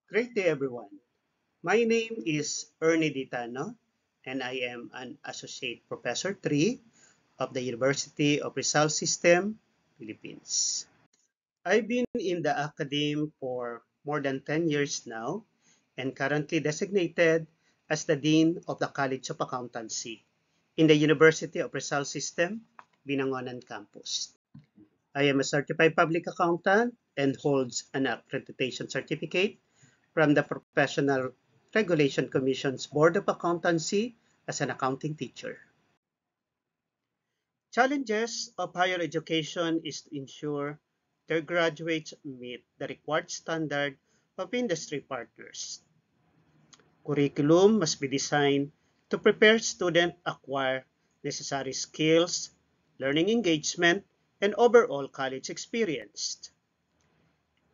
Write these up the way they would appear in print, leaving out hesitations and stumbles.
Great day, everyone. My name is Ernie Ditano, and I am an Associate Professor 3 of the University of Rizal System, Philippines. I've been in the academe for more than 10 years now and currently designated as the Dean of the College of Accountancy in the University of Rizal System, Binangonan Campus. I am a certified public accountant and holds an accreditation certificate from the Professional Regulation Commission's Board of Accountancy as an accounting teacher. Challenges of higher education is to ensure their graduates meet the required standard of industry partners. Curriculum must be designed to prepare students acquire necessary skills, learning engagement, and overall college experience.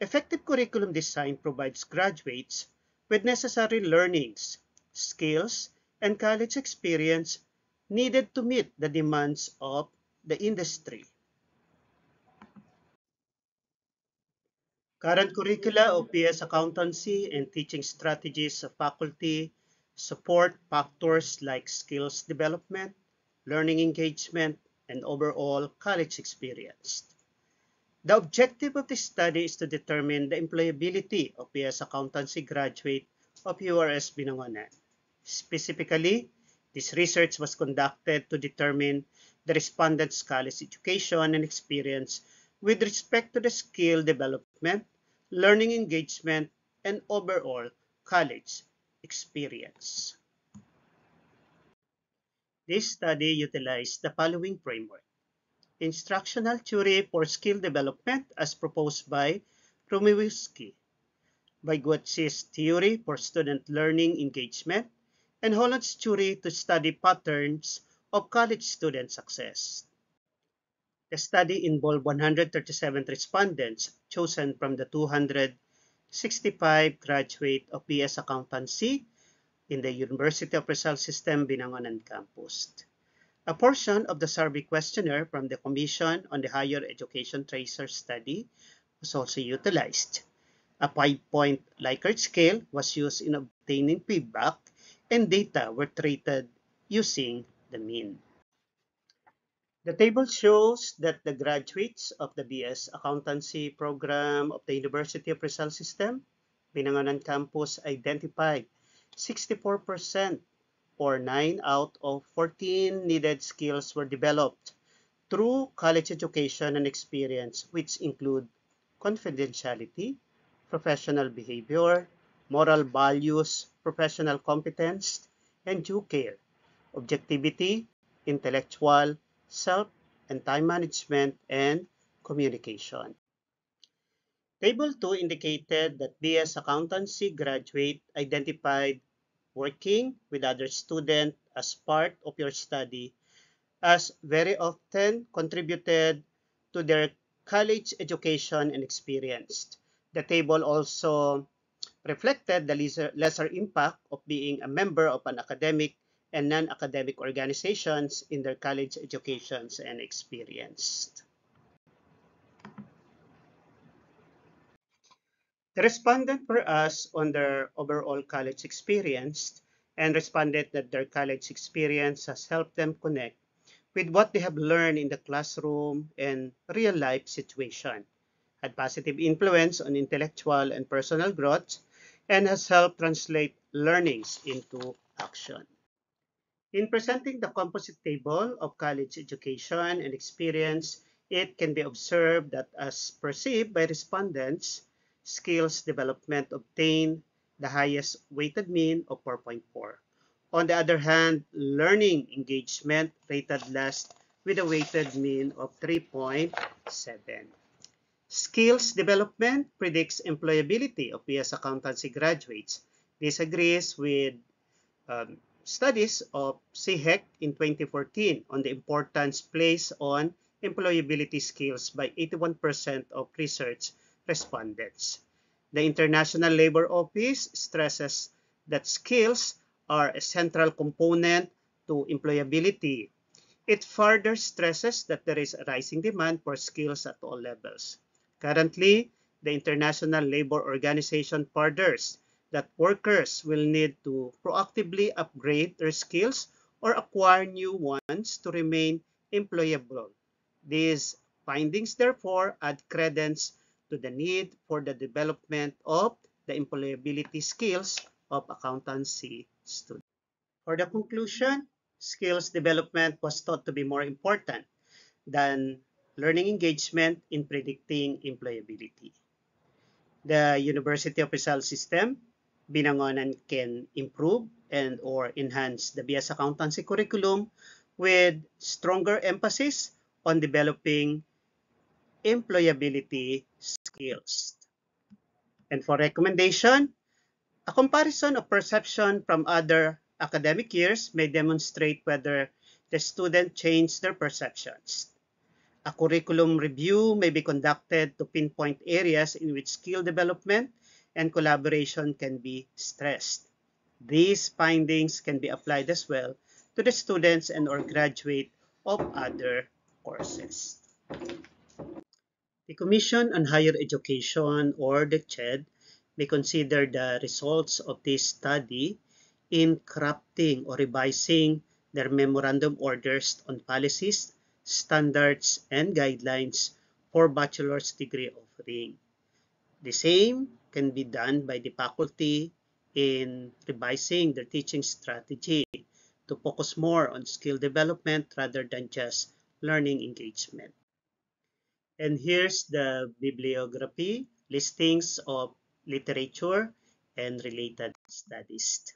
Effective curriculum design provides graduates with necessary learnings, skills, and college experience needed to meet the demands of the industry. Current curricula of PS accountancy and teaching strategies of faculty support factors like skills development, learning engagement, and overall college experience. The objective of this study is to determine the employability of PS accountancy graduate of URS Binangonan. Specifically, this research was conducted to determine the respondents' college education and experience with respect to the skill development, learning engagement, and overall college experience. This study utilized the following framework: instructional theory for skill development as proposed by Chomsky, Vygotski's theory for student learning engagement, and Holland's theory to study patterns of college student success. The study involved 137 respondents chosen from the 265 graduates of BS Accountancy in the University of Rizal System Binangonan campus. A portion of the survey questionnaire from the Commission on the Higher Education Tracer study was also utilized. A 5-point Likert scale was used in obtaining feedback, and data were treated using the mean. The table shows that the graduates of the BS Accountancy program of the University of Rizal System, Binangonan campus identified 64% or 9 out of 14 needed skills were developed through college education and experience, which include confidentiality, professional behavior, moral values, professional competence, and due care, objectivity, intellectual, self and time management, and communication. Table 2 indicated that BS Accountancy graduate identified working with other students as part of your study as very often contributed to their college education and experience. The table also reflected the lesser impact of being a member of an academic and non-academic organizations in their college educations and experience. The respondent were asked on their overall college experience and responded that their college experience has helped them connect with what they have learned in the classroom and real life situation, had positive influence on intellectual and personal growth, and has helped translate learnings into action. In presenting the composite table of college education and experience, it can be observed that as perceived by respondents, skills development obtained the highest weighted mean of 4.4. On the other hand, learning engagement rated last with a weighted mean of 3.7. Skills development predicts employability of PS accountancy graduates. This agrees with um, studies of CHEC in 2014 on the importance placed on employability skills by 81% of research respondents. The International Labor Office stresses that skills are a central component to employability. It further stresses that there is a rising demand for skills at all levels. Currently, the International Labor Organization furthers that workers will need to proactively upgrade their skills or acquire new ones to remain employable. These findings, therefore, add credence to the need for the development of the employability skills of accountancy students. For the conclusion, skills development was thought to be more important than learning engagement in predicting employability. The University of Rizal system, Binangonan, can improve and or enhance the BS accountancy curriculum with stronger emphasis on developing employability skills. And for recommendation, a comparison of perception from other academic years may demonstrate whether the student changed their perceptions. A curriculum review may be conducted to pinpoint areas in which skill development and collaboration can be stressed. These findings can be applied as well to the students and or graduate of other courses. The Commission on Higher Education, or the CHED, may consider the results of this study in crafting or revising their memorandum orders on policies, standards, and guidelines for bachelor's degree offering. The same can be done by the faculty in revising their teaching strategy to focus more on skill development rather than just learning engagement. And here's the bibliography, listings of literature and related studies.